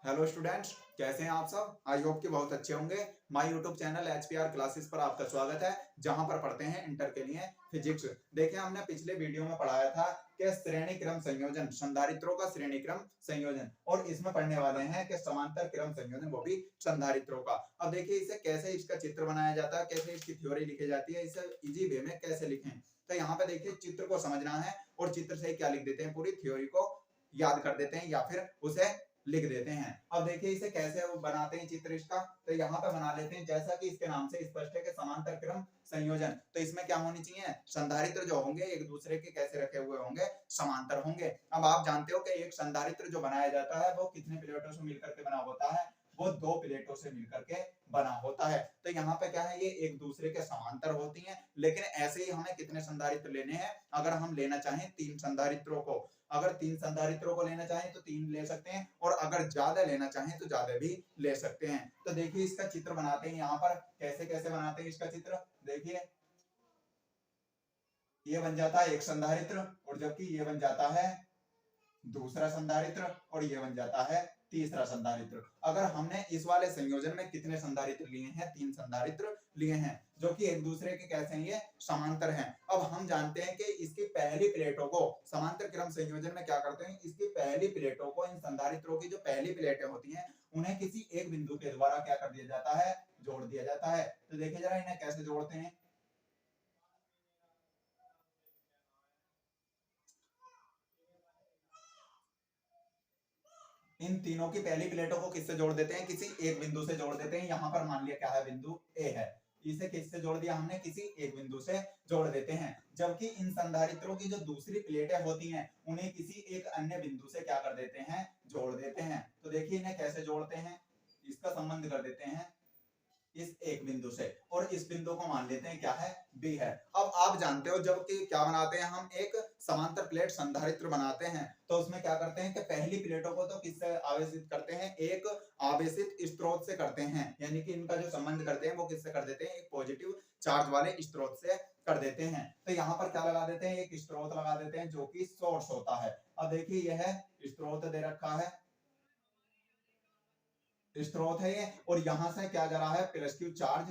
Hello students, कैसे हैं आप सब। आई होप कि बहुत अच्छे होंगे। माय यूट्यूब चैनल एचपीआर क्लासेस पर आपका स्वागत है, जहां पर पढ़ते हैं इंटर के लिए फिजिक्स। देखिए, हमने पिछले वीडियो में पढ़ाया था कि श्रेणी क्रम संयोजन, संधारित्रों का श्रेणी क्रम संयोजन, और इसमें पढ़ने वाले हैं कि समांतर क्रम संयोजन, वो भी संधारित्रों का। अब देखिए, इसे कैसे इसका चित्र बनाया जाता है, कैसे इसकी थ्योरी लिखी जाती है, इसे इजी वे में कैसे लिखें। तो यहाँ पे देखिए, चित्र को समझना है और चित्र से क्या लिख देते हैं, पूरी थ्योरी को याद कर देते हैं या फिर उसे लिख देते हैं। अब देखिए, इसे कैसे वो बनाते हैं चित्र इसका। तो यहाँ पे बना लेते हैं, जैसा कि इसके नाम से स्पष्ट है कि समांतर क्रम संयोजन। तो इसमें क्या होनी चाहिए, संधारित्र जो होंगे एक दूसरे के कैसे रखे हुए होंगे, समांतर होंगे। अब आप जानते हो कि एक संधारित्र जो बनाया जाता है वो कितने प्लेटों से मिलकर के बना होता है, वो दो प्लेटों से मिलकर के बना होता है। तो यहाँ पे क्या है, ये एक दूसरे के समांतर होती हैं। लेकिन ऐसे ही हमें कितने संधारित्र लेने हैं, अगर हम लेना चाहें तीन संधारित्रों को, अगर तीन संधारित्रों को लेना चाहें तो तीन ले सकते हैं, और अगर ज्यादा लेना चाहें तो ज्यादा भी ले सकते हैं। तो देखिए, इसका चित्र बनाते हैं। यहाँ पर कैसे कैसे बनाते हैं इसका चित्र, देखिए ये बन जाता है एक संधारित्र, और जबकि ये बन जाता है दूसरा संधारित्र, और ये बन जाता है तीसरा संधारित्र। अगर हमने इस वाले संयोजन में कितने संधारित्र लिए हैं, तीन संधारित्र लिए हैं, जो कि एक दूसरे के कैसे हैं, ये समांतर हैं। अब हम जानते हैं कि इसकी पहली प्लेटों को समांतर क्रम संयोजन में क्या करते हैं, इसकी पहली प्लेटों को, इन संधारित्रों की जो पहली प्लेटें होती हैं, उन्हें किसी एक बिंदु के द्वारा क्या कर दिया जाता है, जोड़ दिया जाता है। तो देखिए जरा, इन्हें कैसे जोड़ते हैं। इन तीनों की पहली प्लेटों को किससे जोड़ देते हैं, किसी एक बिंदु से जोड़ देते हैं। यहां पर मान लिया क्या है, बिंदु ए है, इसे किससे जोड़ दिया हमने, किसी एक बिंदु से जोड़ देते हैं। जबकि इन संधारित्रों की जो दूसरी प्लेटें होती हैं, उन्हें किसी एक अन्य बिंदु से क्या कर देते हैं, जोड़ देते हैं। तो देखिए, इन्हें कैसे जोड़ते हैं, इसका संबंध कर देते हैं इस एक बिंदु से, और इस बिंदु को मान लेते हैं क्या है, बी है। अब आप जानते हो, जब कि क्या बनाते हैं हम, एक समांतर प्लेट संधारित्र बनाते हैं, तो उसमें क्या करते हैं कि पहली प्लेटों को तो किससे आवेशित करते हैं, एक आवेशित स्रोत से करते हैं। यानी कि इनका जो संबंध करते हैं वो किससे कर देते हैं, एक पॉजिटिव चार्ज वाले स्रोत से कर देते हैं। तो यहाँ पर क्या लगा देते हैं, एक स्रोत लगा देते हैं जो कि सोर्स होता है। अब देखिए, यह स्रोत दे रखा है, स्रोत है ये, और यहां से क्या जा रहा है, प्लस क्यू चार्ज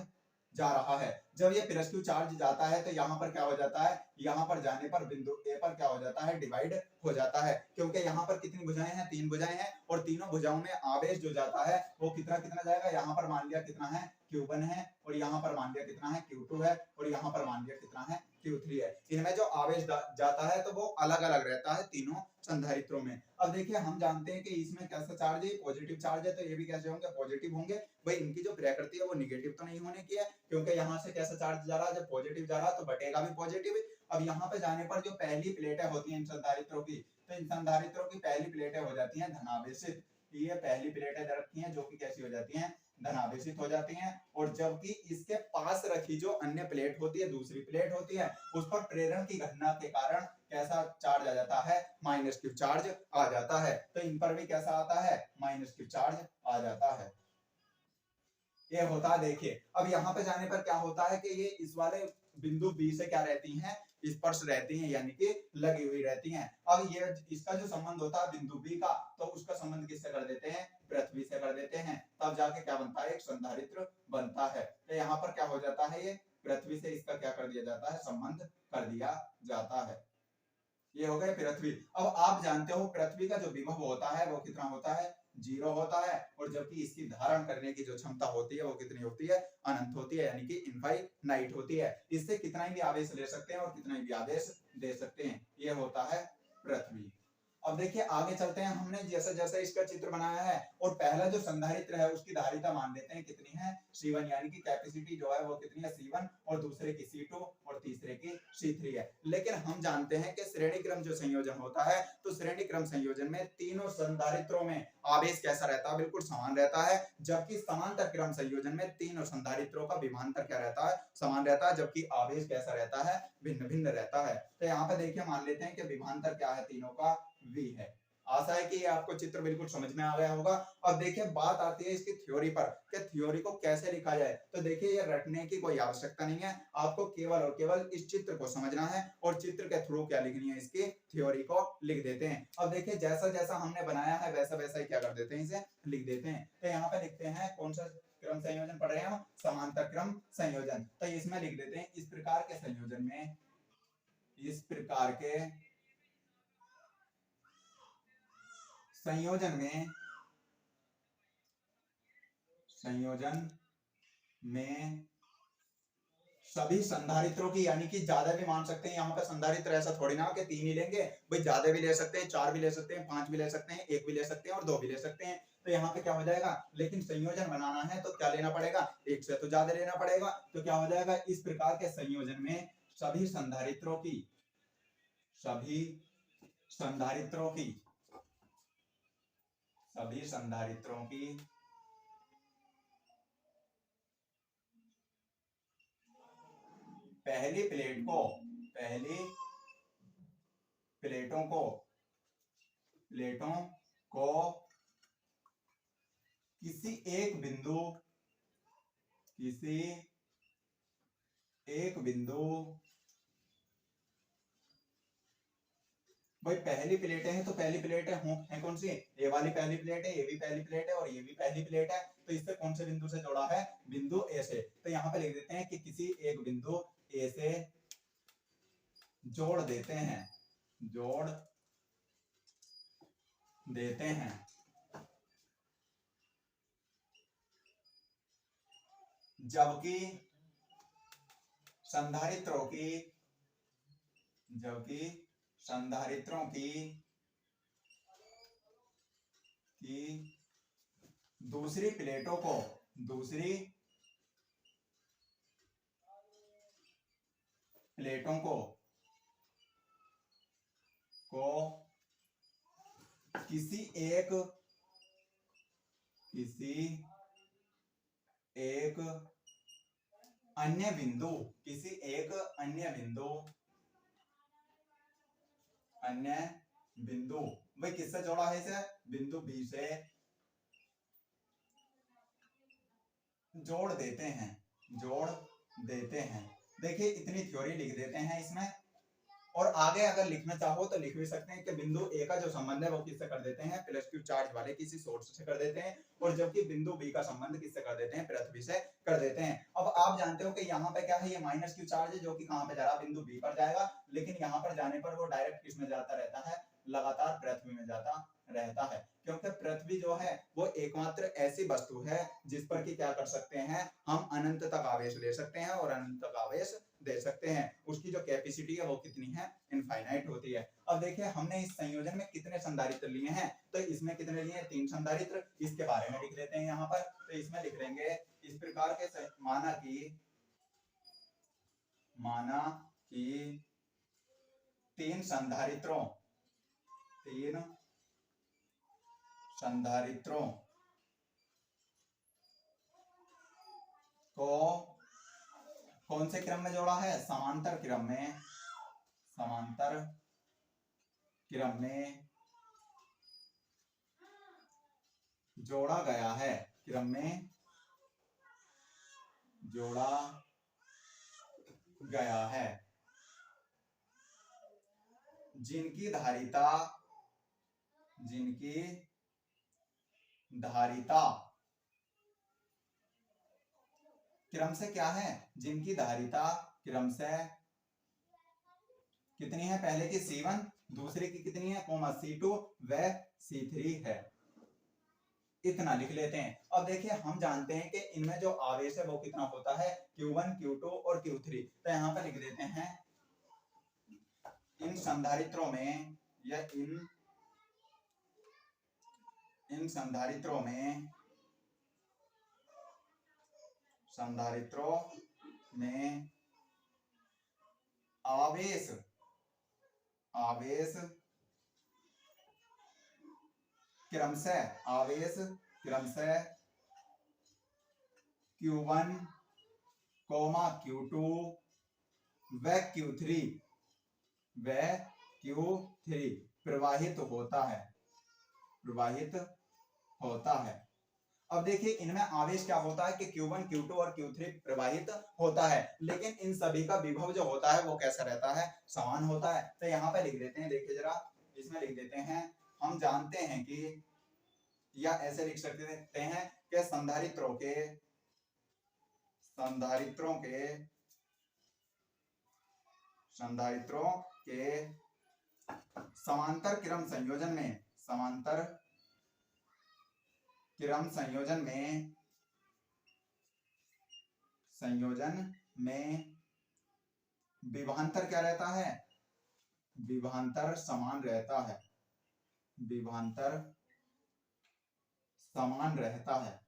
जा रहा है। जब ये प्लस क्यू चार्ज जाता है तो यहाँ पर क्या हो जाता है, यहाँ पर जाने पर बिंदु ए पर क्या हो जाता है, डिवाइड हो जाता है। क्योंकि यहाँ पर कितनी भुजाएं हैं, तीन भुजाएं हैं, और तीनों भुजाओं में आवेश जो जाता है वो कितना कितना जाएगा। यहाँ पर मान लिया कितना है, Q1 है, और यहाँ पर मान लिया कितना है, Q2 है, और यहाँ पर मान लिया कितना है, Q3 है। इनमें जो आवेश जाता है तो वो अलग अलग रहता है तीनों संधारित्रों में। अब देखिए, हम जानते हैं कि इसमें कैसा चार्ज है, पॉजिटिव चार्ज है, तो ये भी कैसे होंगे, पॉजिटिव होंगे। भाई, इनकी जो प्रकृति है वो निगेटिव तो नहीं होने की है, क्योंकि यहाँ से कैसा चार्ज जा रहा है, जब पॉजिटिव जा रहा है तो बटेगा भी पॉजिटिव। अब यहाँ पे जाने पर जो पहली प्लेटें होती हैं इन संधारित्रों की, तो इन संधारित्रों की पहली प्लेटें हो जाती हैं धनावेशित। ये पहली प्लेटें रखी हैं जो कि कैसी हो जाती हैं, धनावेशित हो जाती हैं। और जबकि इसके पास रखी जो अन्य प्लेट होती है, दूसरी प्लेट होती है, उस पर प्रेरण की घटना के कारण कैसा चार्ज आ जाता है, माइनस क्यू चार्ज आ जाता है। तो इन पर भी कैसा आता है, माइनस क्यू चार्ज आ जाता है। ये होता है, देखिए अब यहाँ पे जाने पर क्या होता है कि ये इस वाले बिंदु बी से क्या रहती हैं, स्पर्श रहती हैं, यानी कि लगी हुई रहती हैं। अब ये इसका जो संबंध होता है बिंदु बी का, तो उसका संबंध किससे कर देते हैं, पृथ्वी से कर देते हैं। तब जाके क्या बनता है, एक संधारित्र बनता है। तो यहाँ पर क्या हो जाता है, ये पृथ्वी से इसका क्या कर दिया जाता है, संबंध कर दिया जाता है। ये हो गए पृथ्वी। अब आप जानते हो पृथ्वी का जो विभव होता है वो कितना होता है, जीरो होता है, और जबकि इसकी धारण करने की जो क्षमता होती है वो कितनी होती है, अनंत होती है, यानी कि इनफाइनाइट होती है। इससे कितना ही भी आवेश ले सकते हैं और कितना ही भी आवेश दे सकते हैं। ये होता है पृथ्वी। अब देखिए, आगे चलते हैं। हमने जैसे जैसे इसका चित्र बनाया है, और पहला जो संधारित्र है उसकी धारिता मान लेते हैं कितनी है, C1, यानी कि कैपेसिटी जो है वो कितनी है, C1, और दूसरे की C2, और तीसरे की C3 है। लेकिन हम जानते हैं कि श्रेणी क्रम जो संयोजन होता है, तो श्रेणी क्रम संयोजन में तीनों संधारित्रों में आवेश कैसा रहता है, बिल्कुल समान रहता है। जबकि समांतर क्रम संयोजन में तीनों संधारित्रों का विभवांतर क्या रहता है, समान रहता है, जबकि आवेश कैसा रहता है, भिन्न भिन्न रहता है। तो यहाँ पे देखिए, मान लेते हैं कि विभवांतर क्या है तीनों का, V है। आशा है कि ये आपको चित्र बिल्कुल समझ में आ गया होगा। अब देखिए बात आती है इसकी थ्योरी पर कि थ्योरी को कैसे लिखा जाए। तो देखिए ये रटने की कोई आवश्यकता नहीं है, आपको केवल और केवल इस चित्र को समझना है और चित्र के थ्रू क्या लिखनी है, इसकी थ्योरी को लिख देते हैं। अब देखिए जैसा जैसा हमने बनाया है वैसा वैसा ही क्या कर देते हैं, इसे लिख देते हैं। तो यहाँ पे लिखते हैं कौन सा क्रम संयोजन पढ़ रहे हैं हम, समांतर क्रम संयोजन। तो इसमें लिख देते हैं इस प्रकार के संयोजन में, इस प्रकार के संयोजन में, संयोजन में सभी संधारित्रों की, यानी कि ज्यादा भी मान सकते हैं यहाँ पे संधारित्र, ऐसा थोड़ी ना कि 3 ही लेंगे भाई, ज्यादा भी ले सकते हैं, 4 भी ले सकते हैं, 5 भी ले सकते हैं, 1 भी ले सकते हैं और 2 भी ले सकते हैं। तो यहाँ पे क्या हो जाएगा, लेकिन संयोजन बनाना है तो क्या लेना पड़ेगा, एक से तो ज्यादा लेना पड़ेगा। तो क्या हो जाएगा, इस प्रकार के संयोजन में सभी संधारित्रों की, सभी संधारित्रों की, सभी संधारित्रों की पहली प्लेट को, पहली प्लेटों को, प्लेटों को किसी एक बिंदु, किसी एक बिंदु, भाई पहली प्लेटें हैं तो पहली प्लेटें है कौन सी, ये वाली पहली प्लेट है, ये भी पहली प्लेट है और ये भी पहली प्लेट है। तो इससे कौन से बिंदु से जोड़ा है, बिंदु ए से। तो यहाँ पे लिख देते हैं कि किसी एक बिंदु ए से जोड़ देते हैं, जोड़ देते हैं। जबकि संधारित्रों की, जबकि संधारित्रों की दूसरी प्लेटों को, दूसरी प्लेटों को किसी एक, किसी एक अन्य बिंदु, किसी एक अन्य बिंदु, अन्य बिंदु, भाई किससे जोड़ा है इसे, बिंदु बी से जोड़ देते हैं, जोड़ देते हैं। देखिए इतनी थ्योरी लिख देते हैं इसमें, और आगे अगर लिखना चाहो तो लिख भी सकते हैं कि बिंदु ए का जो संबंध है वो किससे कर देते हैं, प्लस क्यू चार्ज वाले किसी सोर्स से कर देते हैं, और जबकि बिंदु बी का संबंध किससे कर देते हैं, पृथ्वी से कर देते हैं। अब आप जानते हो कि यहाँ पे क्या है, ये माइनस क्यू चार्ज है जो कि कहाँ पे जा रहा है, बिंदु बी पर जाएगा, लेकिन यहाँ पर जाने पर वो डायरेक्ट किस में जाता रहता है, लगातार पृथ्वी में जाता रहता है। क्योंकि पृथ्वी जो है वो एकमात्र ऐसी वस्तु है जिस पर कि क्या कर सकते हैं, हम अनंत तक आवेश ले सकते हैं और अनंत तक आवेश दे सकते हैं। उसकी जो कैपेसिटी है वो कितनी है, इनफाइनाइट होती है। अब देखिए हमने इस संयोजन में कितने संधारित्र लिए हैं, तो इसमें कितने लिए हैं, 3 संधारित्र। इसके बारे में लिख लेते हैं यहाँ पर। तो इसमें लिख लेंगे इस प्रकार के माना कि 3 संधारित्रों, 3 संधारित्रों को कौन से क्रम में जोड़ा है, समांतर क्रम में, समांतर क्रम में जोड़ा गया है, क्रम में जोड़ा गया है, जिनकी धारिता, जिनकी धारिता क्रम से क्या है, जिनकी धारिता क्रम से कितनी है, पहले की C1, दूसरे की कितनी है, C2 व C3 है। इतना लिख लेते हैं। अब देखिए हम जानते हैं कि इनमें जो आवेश है वो कितना होता है, Q1, Q2 और Q3। तो यहाँ पर लिख देते हैं इन संधारित्रों में, या इन संधारित्रों में, संधारित्रों में आवेश, आवेश क्रमशः, आवेश क्रमशः Q1, Q2 व Q3 प्रवाहित होता है, प्रवाहित होता है। अब देखिए इनमें आवेश क्या होता है कि Q1 Q2 और Q3 प्रवाहित होता है, लेकिन इन सभी का विभव जो होता है वो कैसा रहता है, समान होता है। तो यहाँ पे लिख देते हैं, देखिए जरा इसमें लिख देते हैं, हम जानते हैं कि, या ऐसे लिख सकते हैं कि संधारित्रों के समांतर क्रम संयोजन में विभवांतर क्या रहता है, विभवांतर समान रहता है, विभवांतर समान रहता है।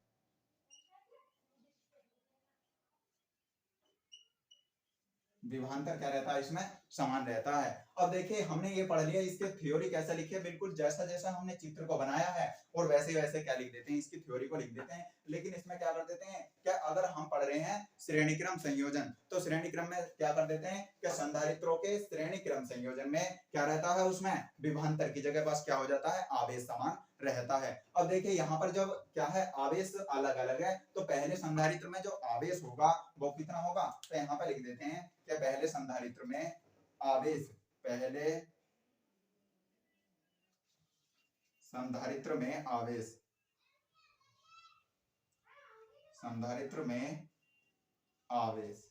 विभवांतर क्या रहता है, इसमें समान रहता है। अब देखिए हमने ये पढ़ लिया, इसके थ्योरी कैसे लिखी है, बिल्कुल जैसा जैसा हमने चित्र को बनाया है और वैसे वैसे क्या लिख देते हैं, इसकी थ्योरी को लिख देते हैं। लेकिन इसमें क्या कर देते हैं, क्या अगर हम पढ़ रहे हैं श्रेणी क्रम संयोजन, तो श्रेणी क्रम में क्या कर देते हैं कि संधारित्रों के श्रेणी क्रम संयोजन में क्या रहता है, उसमें विभवांतर की जगह बस क्या हो जाता है, आवेश समान रहता है। अब देखिए यहाँ पर जब क्या है, आवेश अलग अलग है, तो पहले संधारित्र में जो आवेश होगा वो कितना होगा, तो यहाँ पर लिख देते हैं कि पहले संधारित्र में आवेश, पहले संधारित्र में आवेश, संधारित्र में आवेश,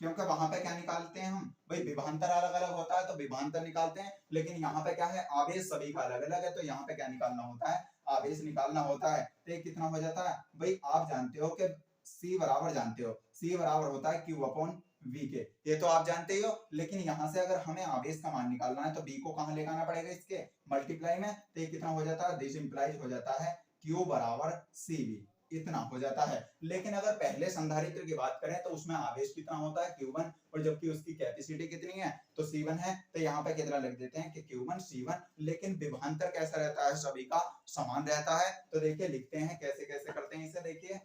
क्योंकि वहां पे क्या निकालते हैं हम भाई, विभवांतर अलग अलग होता है तो विभवांतर निकालते हैं, लेकिन यहाँ पे क्या है, आवेश सभी का अलग अलग है, तो यहाँ पे क्या निकालना होता है, आवेश निकालना होता है। तो ये कितना हो जाता है भाई, आप जानते हो कि C बराबर जानते हो, C बराबर होता है Q अपॉन V के, ये तो आप जानते ही हो। लेकिन यहाँ से अगर हमें आवेश का मान निकालना है तो V को कहाँ लेकर आना पड़ेगा, इसके मल्टीप्लाई में। तो ये कितना हो जाता है, दिस इंप्लाइज हो जाता है Q बराबर CV, इतना हो जाता है। लेकिन अगर पहले संधारित्र की बात करें तो उसमें आवेश कितना होता है, Q1, और जबकि उसकी कैपेसिटी कितनी है, तो C1 है। तो यहाँ पे कितना लिख देते हैं कि Q1 C1, लेकिन विभवांतर कैसा रहता है, सभी का समान रहता है। तो देखिए लिखते हैं कैसे कैसे करते हैं इसे, देखिए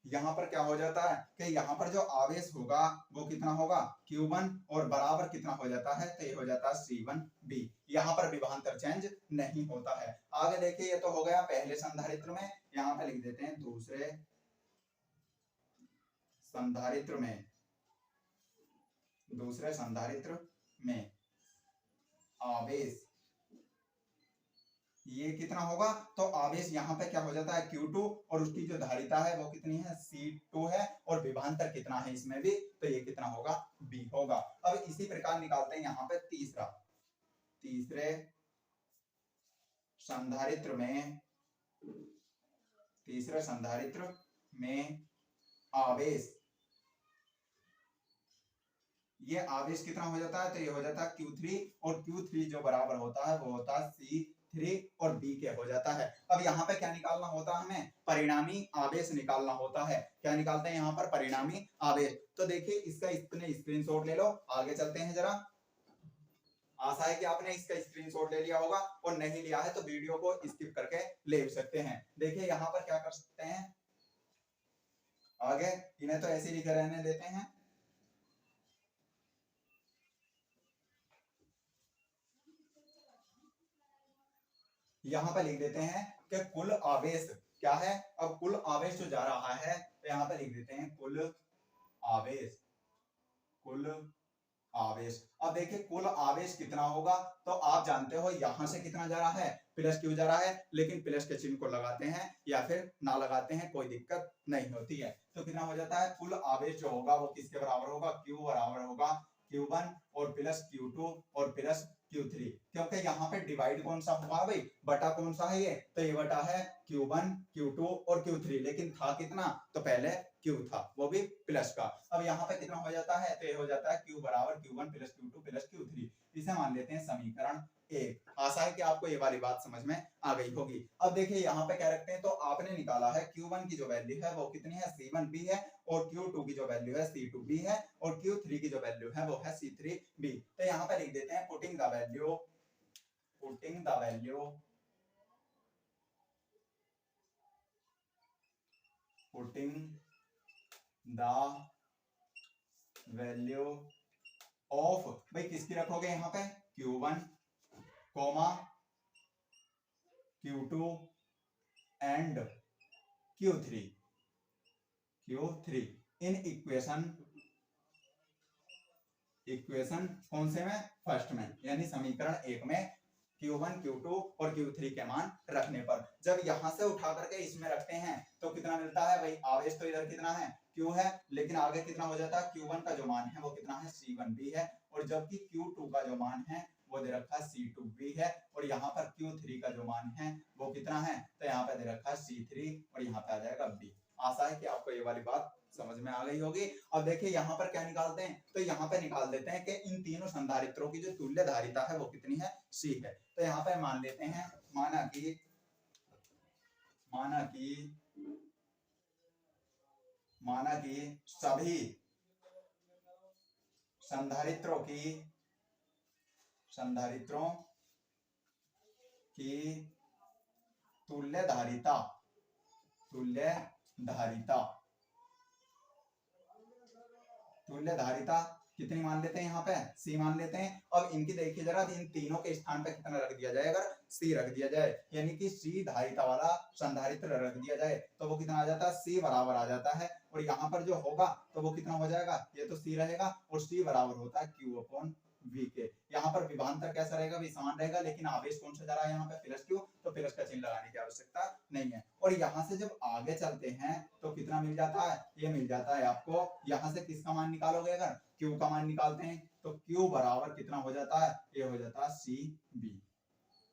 यहाँ पर क्या हो जाता है कि यहाँ पर जो आवेश होगा वो कितना होगा, Q1, और बराबर कितना हो जाता है, तो ये हो जाता है C1B। यहाँ पर विभवांतर चेंज नहीं होता है। आगे देखिए, ये तो हो गया पहले संधारित्र में, यहाँ पे लिख देते हैं दूसरे संधारित्र में, दूसरे संधारित्र में आवेश ये कितना होगा, तो आवेश यहाँ पे क्या हो जाता है Q2, और उसकी जो धारिता है वो कितनी है, C2 है, और विभवांतर कितना है इसमें भी, तो ये कितना होगा, B होगा। अब इसी प्रकार निकालते हैं यहाँ पे तीसरे संधारित्र में आवेश, ये आवेश कितना हो जाता है, तो ये हो जाता है Q3, और Q3 जो बराबर होता है वो होता है C3 और B के हो जाता है। अब यहाँ पे क्या निकालना होता है, हमें परिणामी आवेश निकालना होता है। क्या निकालते हैं यहाँ पर, परिणामी आवेश। तो देखिए इसका इतने स्क्रीनशॉट ले लो, आगे चलते हैं जरा। आशा है कि आपने इसका स्क्रीनशॉट ले लिया होगा, और नहीं लिया है तो वीडियो को स्किप करके ले भी सकते हैं। देखिए यहाँ पर क्या कर सकते हैं, आगे इन्हें तो ऐसे लिखे रहने देते हैं। यहाँ पे लिख देते हैं कि कुल आवेश क्या है। अब कुल आवेश जो जा रहा है तो यहाँ पे लिख देते हैं कुल आवेश, कुल आवेश। अब देखिए कुल आवेश कितना होगा, तो आप जानते हो यहाँ से कितना जा रहा है, प्लस Q जा रहा है, लेकिन प्लस के चिन्ह को लगाते हैं या फिर ना लगाते हैं, कोई दिक्कत नहीं होती है। तो कितना हो जाता है, कुल आवेश जो होगा वो किसके बराबर होगा, Q बराबर होगा Q1 और प्लस Q2 और प्लस Q3, क्योंकि यहाँ पे डिवाइड कौन सा हुआ भाई, बटा कौन सा है ये, तो ये बटा है Q1 Q2 और Q3, लेकिन था कितना, तो पहले Q था, वो भी प्लस का। अब यहाँ पे कितना हो जाता है, तो ये हो जाता है Q बराबर Q1 plus Q2 plus Q3। इसे मान लेते हैं समीकरण 1। आशा है कि आपको ये वाली बात समझ में आ गई होगी। अब देखिए यहाँ पे क्या रखते हैं, तो आपने निकाला है Q1 की जो वैल्यू है वो कितनी है, C1B है, और Q2 की जो वैल्यू है C2B है, और Q3 की जो वैल्यू है वो है C3B। तो यहाँ पे लिख देते हैं पुटिंग द वैल्यू ऑफ, भाई किसकी रखोगे यहाँ पे, Q1 coma Q2 and Q3 in equation कौन से में, फर्स्ट में, यानी समीकरण 1 में Q1 Q2 और Q3 के मान रखने पर जब यहां से उठा करके इसमें रखते हैं तो कितना मिलता है भाई, आवेश तो इधर कितना है Q है, लेकिन आगे कितना हो जाता है, Q1 का जो मान है वो कितना है C1b है, और जबकि Q2 का जो मान है वो दे रखा है C2b है, और यहाँ पर Q3 का जो मान है वो कितना है, तो यहाँ पे दे रखा है C3 और यहाँ पे आ जाएगा B। आशा है कि आपको ये वाली बात समझ में आ गई होगी। अब देखिए यहाँ पर क्या निकालते हैं, तो यहाँ पे निकाल देते हैं कि इन तीनों संधारित्रों की जो तुल्य धारिता है वो कितनी है, C है। तो यहाँ पे मान लेते हैं, माना कि सभी संधारित्रों की तुल्य धारिता कितनी मान लेते हैं, यहाँ पे C मान लेते हैं। अब इनकी देखिए जरा, इन तीनों के स्थान पे कितना रख दिया जाए, अगर C रख दिया जाए, यानी कि C धारिता वाला संधारित्र रख दिया जाए तो वो कितना आ जाता है, C बराबर आ जाता है, और यहाँ पर जो होगा तो वो कितना हो जाएगा, ये तो C रहेगा और C बराबर होता है Q/V के। यहाँ पर विभवांतर कैसा रहेगा, भी समान रहेगा, लेकिन आवेश कौन सा जा रहा है यहाँ पे, प्लस Q, तो प्लस का चिन्ह लगाने की आवश्यकता नहीं है। और यहाँ से जब आगे चलते हैं तो कितना मिल जाता है, ये मिल जाता है आपको, यहाँ से किसका मान निकालोगे, अगर Q का मान निकालते हैं तो Q बराबर कितना हो जाता है, ये हो जाता है CB।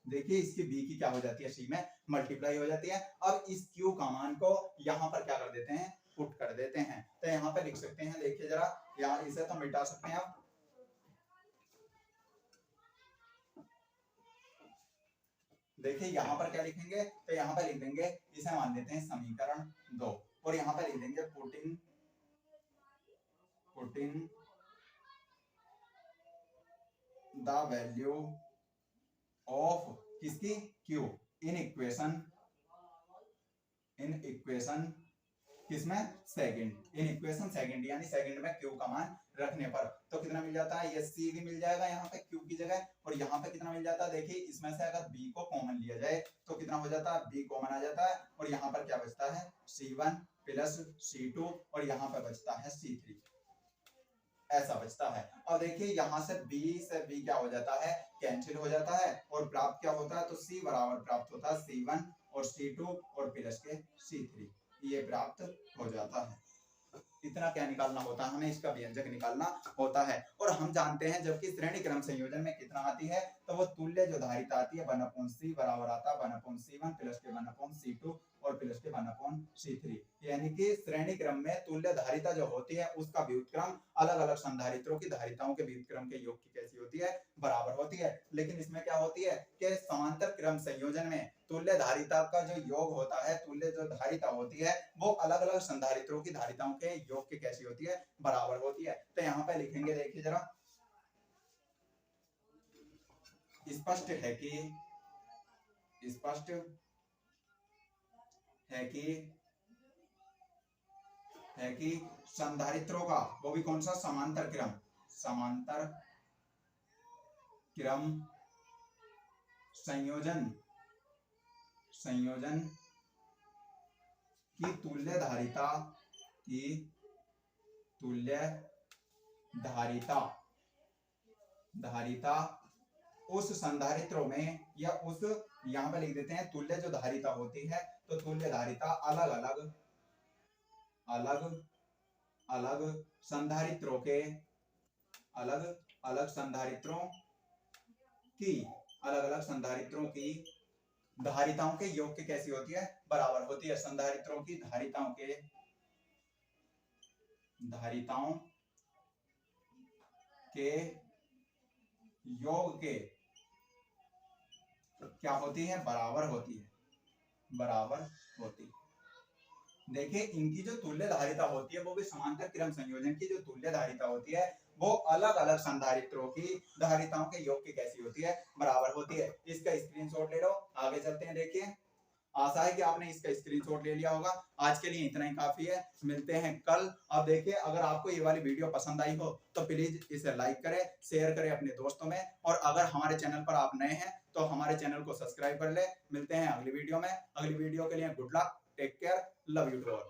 देखिए इसकी B की क्या हो जाती है, C में मल्टीप्लाई हो जाती है। अब इस Q का मान को यहाँ पर क्या कर देते हैं, पुट कर देते हैं, तो यहाँ पे लिख सकते हैं, देखिए जरा, यहाँ इसे तो मिटा सकते हैं आप, देखिए यहाँ पर क्या लिखेंगे, तो यहाँ पर लिख देंगे, इसे मान लेते हैं समीकरण 2, और यहाँ पर लिख देंगे पुटिंग द वैल्यू ऑफ किसकी, Q इन इक्वेशन किसमें, इन इक्वेशन सेकंड, यानी सेकंड में Q का मान रखने पर तो कितना मिल जाता है, ये C भी मिल जाएगा यहाँ पे Q की जगह, और यहाँ पे कितना मिल जाता है, देखिए इसमें से अगर B को कॉमन लिया जाए तो कितना हो जाता है, B कॉमन आ जाता है, और यहाँ पर क्या बचता है, C1 प्लस C2, और यहाँ पे बचता है C3, ऐसा बचता है। और देखिए यहाँ से B क्या हो जाता है, कैंसिल हो जाता है, और प्राप्त क्या होता है, तो C बराबर प्राप्त होता है C1 और C2 और प्लस के C3, ये प्राप्त हो जाता है। इतना क्या निकालना होता है, हमें इसका व्यंजक निकालना होता है। और हम जानते हैं जबकि श्रेणी क्रम संयोजन में कितना आती है, तो वो तुल्य जो धारिता आती है 1/C बराबर आता है 1/C1 प्लस के 1/C2 और प्लस के 1/C3, यानी कि श्रेणी क्रम में तुल्य धारिता जो होती है उसका व्युत्क्रम अलग अलग संधारित्रों की धारिताओं के व्युत्क्रम के योग की कैसी होती है, बराबर होती है। लेकिन इसमें क्या होती है कि समांतर क्रम संयोजन में तुल्य धारिता का जो योग होता है, तुल्य जो धारिता होती है वो अलग अलग संधारित्रों की धारिताओं के योग की कैसी होती है, बराबर होती है। तो यहाँ पे लिखेंगे, देखिए जरा, स्पष्ट है कि संधारित्रों का, वो भी कौन सा, समांतर क्रम संयोजन की तुल्य धारिता उस संधारित्रों में, या उस, यहाँ पे लिख देते हैं तुल्य जो धारिता होती है, तो तुल्य धारिता अलग संधारित्रों की धारिताओं के योग की कैसी होती है, बराबर होती है। संधारित्रों की धारिताओं के योग के क्या होती है, बराबर होती है। देखिए इनकी जो तुल्य धारिता होती है वो भी समांतर क्रम संयोजन की जो तुल्य धारिता होती है वो अलग अलग संधारित्रों की धारिताओं के योग की कैसी होती है, बराबर होती है। इसका स्क्रीनशॉट ले लो, आगे चलते हैं। देखिए आशा है कि आपने इसका स्क्रीनशॉट ले लिया होगा। आज के लिए इतना ही काफी है, मिलते हैं कल। अब देखिए, अगर आपको ये वाली वीडियो पसंद आई हो तो प्लीज इसे लाइक करें, शेयर करें अपने दोस्तों में, और अगर हमारे चैनल पर आप नए हैं तो हमारे चैनल को सब्सक्राइब कर ले। मिलते हैं अगली वीडियो में। अगली वीडियो के लिए good luck, take care, love you to all.